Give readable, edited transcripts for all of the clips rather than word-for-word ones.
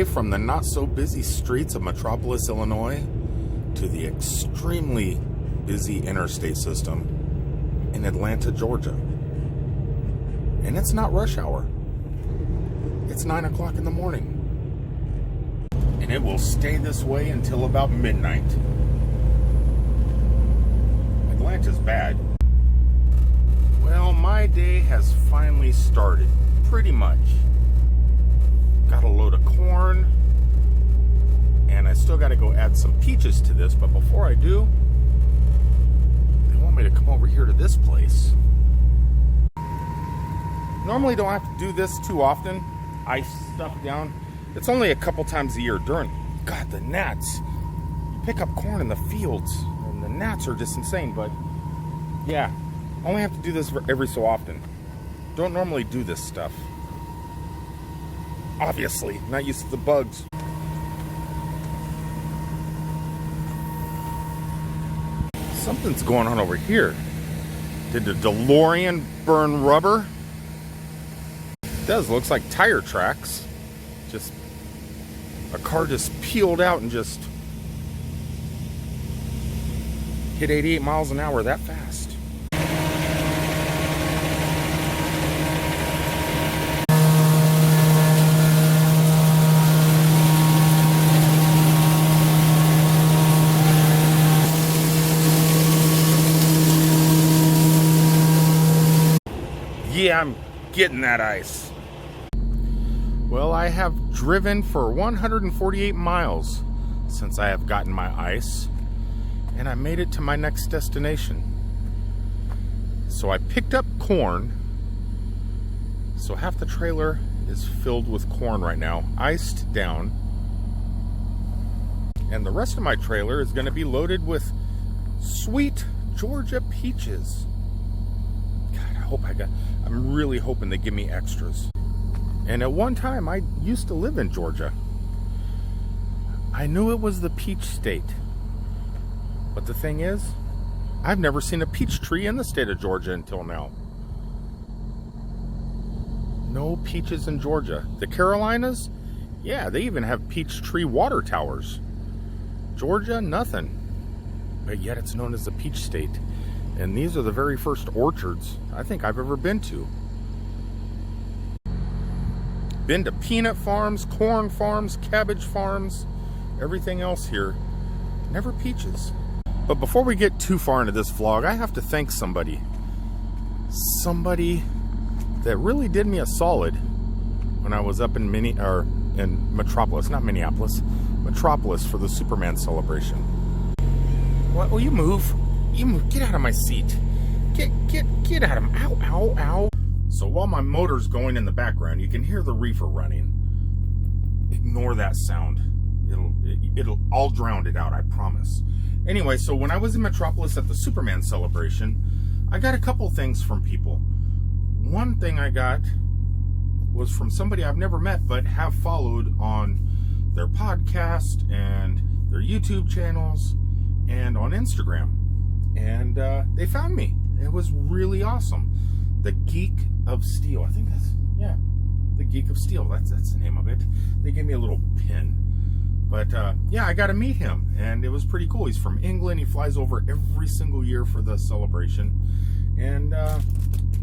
from the not-so-busy streets of Metropolis, Illinois, to the extremely busy interstate system in Atlanta, Georgia. And it's not rush hour. It's 9 o'clock in the morning. And it will stay this way until about midnight. Atlanta's bad. Well, my day has finally started, pretty much. Got a load of corn, and I still got to go add some peaches to this, but before I do, they want me to come over here to this place. Normally don't have to do this too often, ice stuff down. It's only a couple times a year during, God, the gnats. You pick up corn in the fields, and the gnats are just insane, but yeah, only have to do this every so often. Don't normally do this stuff. Obviously, not used to the bugs. Something's going on over here. Did the DeLorean burn rubber? It does, looks like tire tracks. Just a car just peeled out and just hit 88 miles an hour that fast. Yeah, I'm getting that ice. Well, I have driven for 148 miles since I have gotten my ice, and I made it to my next destination. So I picked up corn. So half the trailer is filled with corn right now, iced down. And the rest of my trailer is going to be loaded with sweet Georgia peaches. I'm really hoping they give me extras. And at one time, I used to live in Georgia. I knew it was the peach state. But the thing is, I've never seen a peach tree in the state of Georgia until now. No peaches in Georgia. The Carolinas, yeah, they even have peach tree water towers. Georgia, nothing. But yet it's known as the peach state. And these are the very first orchards I think I've ever been to. Been to peanut farms, corn farms, cabbage farms, everything else here. Never peaches. But before we get too far into this vlog, I have to thank somebody. Somebody that really did me a solid when I was up in Metropolis, not Minneapolis, Metropolis for the Superman celebration. What? Will you move? You move, get out of my seat. Get out of my, ow, ow, ow. So while my motor's going in the background, you can hear the reefer running. Ignore that sound. I'll drown it out, I promise. Anyway, so when I was in Metropolis at the Superman celebration, I got a couple things from people. One thing I got was from somebody I've never met, but have followed on their podcast and their YouTube channels and on Instagram. And they found me. It was really awesome. The Geek of Steel. I think that's, yeah, the Geek of Steel. That's the name of it. They gave me a little pin. But yeah, I got to meet him, and it was pretty cool. He's from England. He flies over every single year for the celebration. And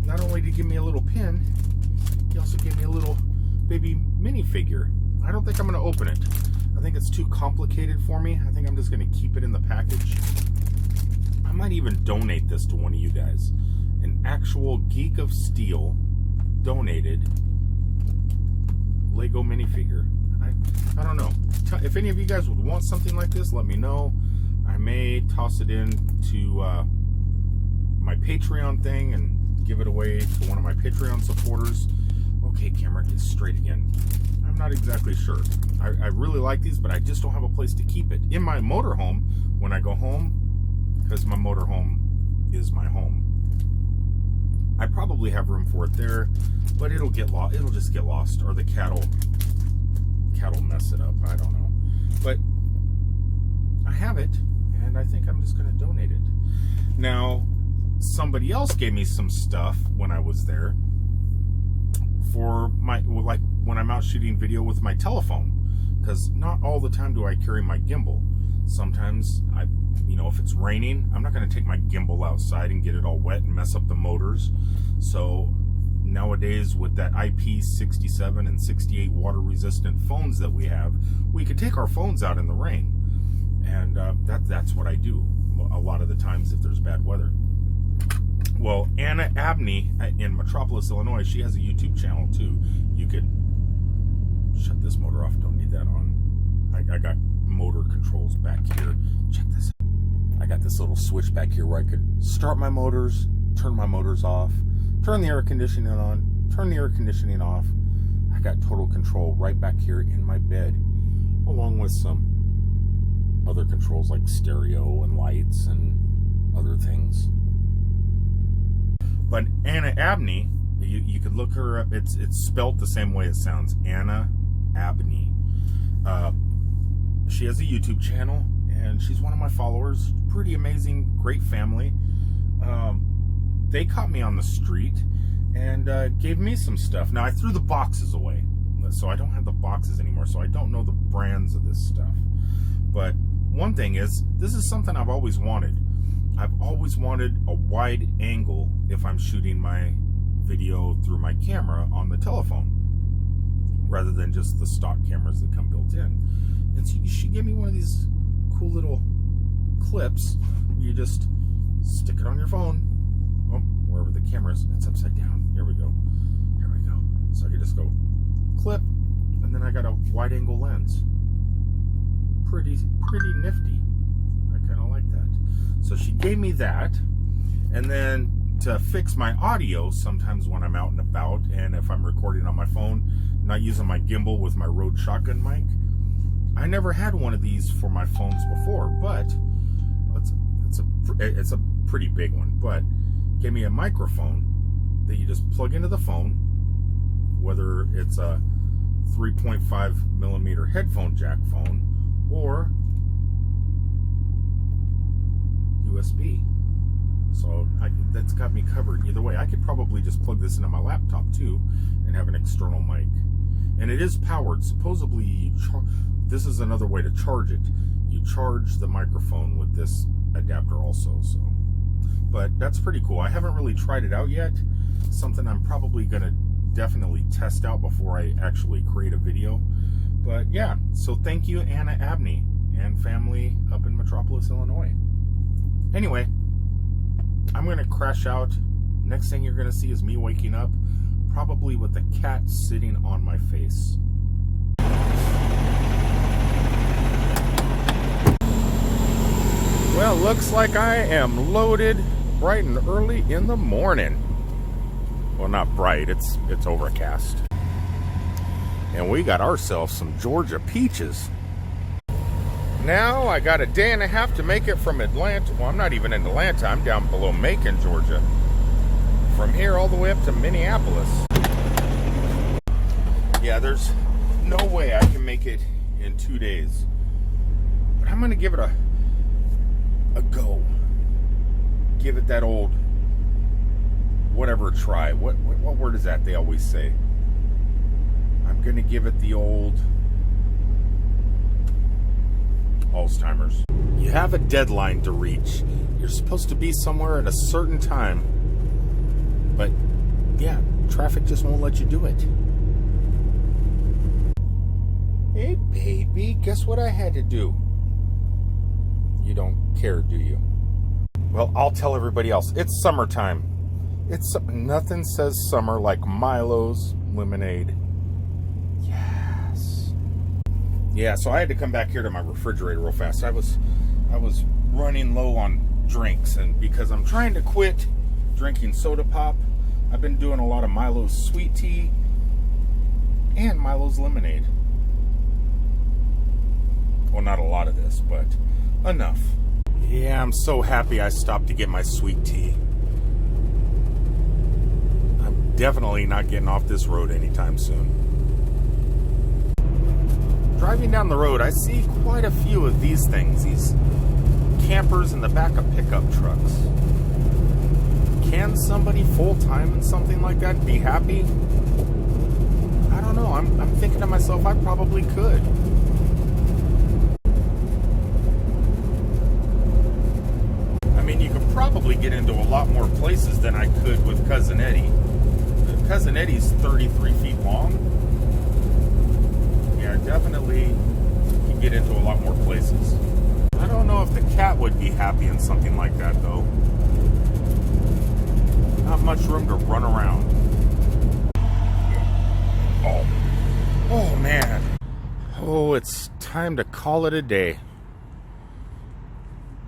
not only did he give me a little pin, he also gave me a little baby minifigure. I don't think I'm going to open it. I think it's too complicated for me. I think I'm just going to keep it in the package. I might even donate this to one of you guys. An actual Geek of Steel donated Lego minifigure. I don't know. If any of you guys would want something like this, let me know. I may toss it into my Patreon thing and give it away to one of my Patreon supporters. Okay, camera, get straight again. I'm not exactly sure. I really like these, but I just don't have a place to keep it. In my motorhome, when I go home, because my motorhome is my home, I probably have room for it there, but it'll get lost. It'll just get lost, or the cattle mess it up. I don't know, but I have it, and I think I'm just going to donate it. Now, somebody else gave me some stuff when I was there for my, like when I'm out shooting video with my telephone. because not all the time do I carry my gimbal. Sometimes if it's raining, I'm not going to take my gimbal outside and get it all wet and mess up the motors. So nowadays, with that IP67 and 68 water resistant phones that we have, we could take our phones out in the rain. And that's what I do a lot of the times if there's bad weather. Well, Anna Abney in Metropolis, Illinois, she has a YouTube channel too. You could shut this motor off. Don't need that on. I got motor controls back here. Check this out. I got this little switch back here where I could start my motors, turn my motors off, turn the air conditioning on, turn the air conditioning off. I got total control right back here in my bed, along with some other controls like stereo and lights and other things. But Anna Abney, you could look her up. It's spelt the same way it sounds. Anna Abney. She has a YouTube channel, and she's one of my followers. Pretty amazing, great family. They caught me on the street and gave me some stuff. Now, I threw the boxes away, so I don't have the boxes anymore, so I don't know the brands of this stuff. But one thing is, this is something I've always wanted. I've always wanted a wide angle if I'm shooting my video through my camera on the telephone, rather than just the stock cameras that come built in. And so she gave me one of these cool little clips where you just stick it on your phone. Oh, wherever the camera is, it's upside down. Here we go. Here we go. So I can just go clip, and then I got a wide angle lens. Pretty nifty. I kind of like that. So she gave me that, and then to fix my audio sometimes when I'm out and about, and if I'm recording on my phone, not using my gimbal with my Rode shotgun mic. I never had one of these for my phones before, but it's a pretty big one. But gave me a microphone that you just plug into the phone, whether it's a 3.5 millimeter headphone jack phone or USB. So that's got me covered either way. I could probably just plug this into my laptop too and have an external mic. And it is powered. Supposedly, this is another way to charge it. You charge the microphone with this adapter also. So, but that's pretty cool. I haven't really tried it out yet. Something I'm probably going to definitely test out before I actually create a video. But yeah, so thank you, Anna Abney and family up in Metropolis, Illinois. Anyway, I'm going to crash out. Next thing you're going to see is me waking up, probably with the cat sitting on my face. Well, looks like I am loaded bright and early in the morning. Well, not bright, it's overcast. And we got ourselves some Georgia peaches. Now I got a day and a half to make it from Atlanta. Well, I'm not even in Atlanta, I'm down below Macon, Georgia. From here all the way up to Minneapolis. Yeah, there's no way I can make it in 2 days. But I'm gonna give it a go. Give it that old whatever try. What word is that they always say? I'm gonna give it the old Alzheimer's. You have a deadline to reach. You're supposed to be somewhere at a certain time. But yeah, traffic just won't let you do it. Hey baby, guess what I had to do? You don't care, do you? Well, I'll tell everybody else. It's summertime. Nothing says summer like Milo's lemonade. Yes. Yeah, so I had to come back here to my refrigerator real fast. I was running low on drinks, and because I'm trying to quit drinking soda pop, I've been doing a lot of Milo's sweet tea and Milo's lemonade. Well, not a lot of this, but enough. Yeah, I'm so happy I stopped to get my sweet tea. I'm definitely not getting off this road anytime soon. Driving down the road, I see quite a few of these things, these campers in the back of pickup trucks. Can somebody full-time in something like that be happy? I don't know. I'm thinking to myself, I probably could. get into a lot more places than I could with Cousin Eddie. Cousin Eddie's 33 feet long. Yeah, definitely can get into a lot more places. I don't know if the cat would be happy in something like that, though. Not much room to run around. Oh man. Oh, it's time to call it a day.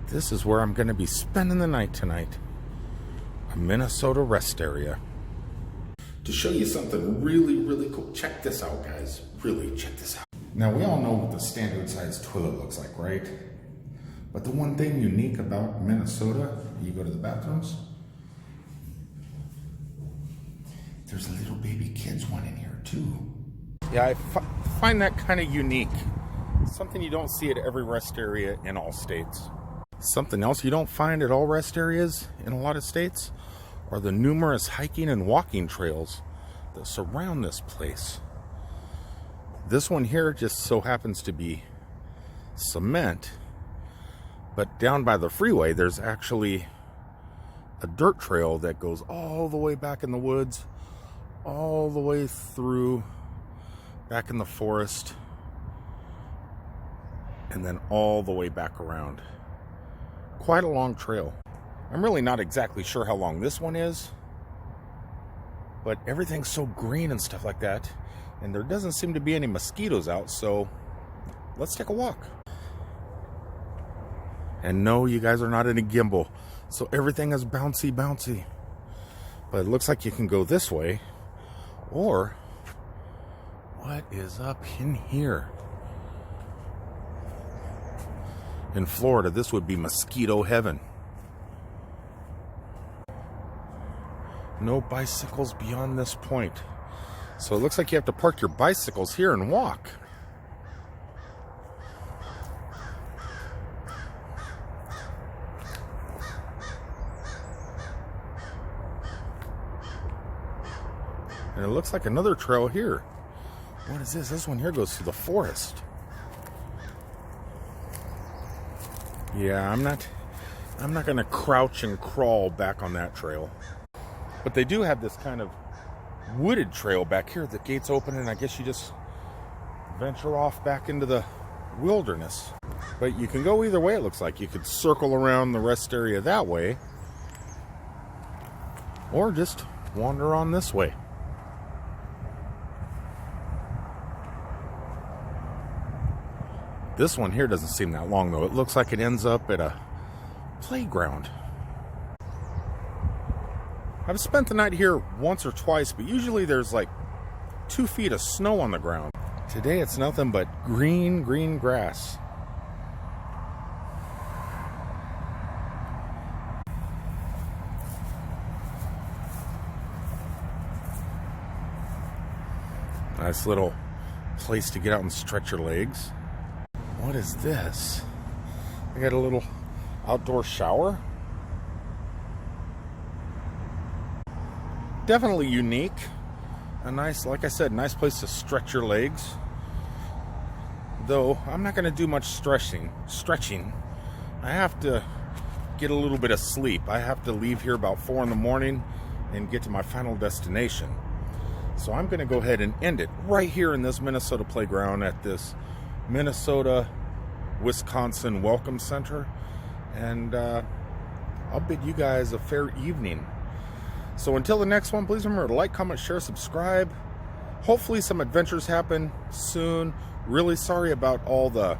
This is where I'm going to be spending the night tonight. A Minnesota rest area. To show you something really, really cool. Check this out, guys. Really, check this out. Now, we all know what the standard size toilet looks like, right? But the one thing unique about Minnesota, you go to the bathrooms, there's a little baby kids one in here too. Yeah, I find that kind of unique. Something you don't see at every rest area in all states. Something else you don't find at all rest areas in a lot of states are the numerous hiking and walking trails that surround this place. This one here just so happens to be cement, but down by the freeway there's actually a dirt trail that goes all the way back in the woods, all the way through back in the forest, and then all the way back around. Quite a long trail. I'm really not exactly sure how long this one is, but everything's so green and stuff like that, and there doesn't seem to be any mosquitoes out, so let's take a walk. And no, you guys are not in a gimbal, so everything is bouncy. But it looks like you can go this way, or what is up in here? In Florida, this would be mosquito heaven. No bicycles beyond this point. So it looks like you have to park your bicycles here and walk. And it looks like another trail here. What is this? This one here goes through the forest. Yeah, I'm not going to crouch and crawl back on that trail. But they do have this kind of wooded trail back here. The gate's open, and I guess you just venture off back into the wilderness. But you can go either way, it looks like. You could circle around the rest area that way, or just wander on this way. This one here doesn't seem that long, though. It looks like it ends up at a playground. I've spent the night here once or twice, but usually there's like 2 feet of snow on the ground. Today it's nothing but green grass. Nice little place to get out and stretch your legs. What is this? I got a little outdoor shower. Definitely unique. A nice, like I said, nice place to stretch your legs. Though I'm not going to do much stretching. I have to get a little bit of sleep. I have to leave here about 4 in the morning and get to my final destination. So I'm going to go ahead and end it right here in this Minnesota playground at this Minnesota Wisconsin Welcome Center, and I'll bid you guys a fair evening. So until the next one, please remember to like, comment, share, subscribe. Hopefully some adventures happen soon. Really sorry about all the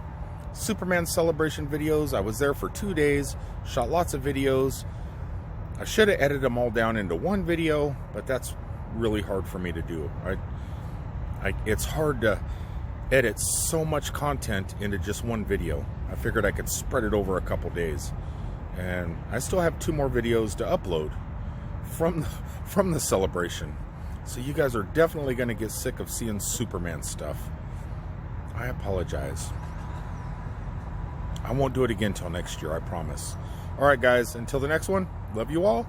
Superman celebration videos. I was there for 2 days, shot lots of videos. I should have edited them all down into one video, but that's really hard for me to do. It's hard to edit so much content into just one video. I figured I could spread it over a couple days, and I still have 2 more videos to upload from the celebration. So you guys are definitely going to get sick of seeing Superman stuff. I apologize. I won't do it again till next year, I promise. All right, guys, until the next one, love you all.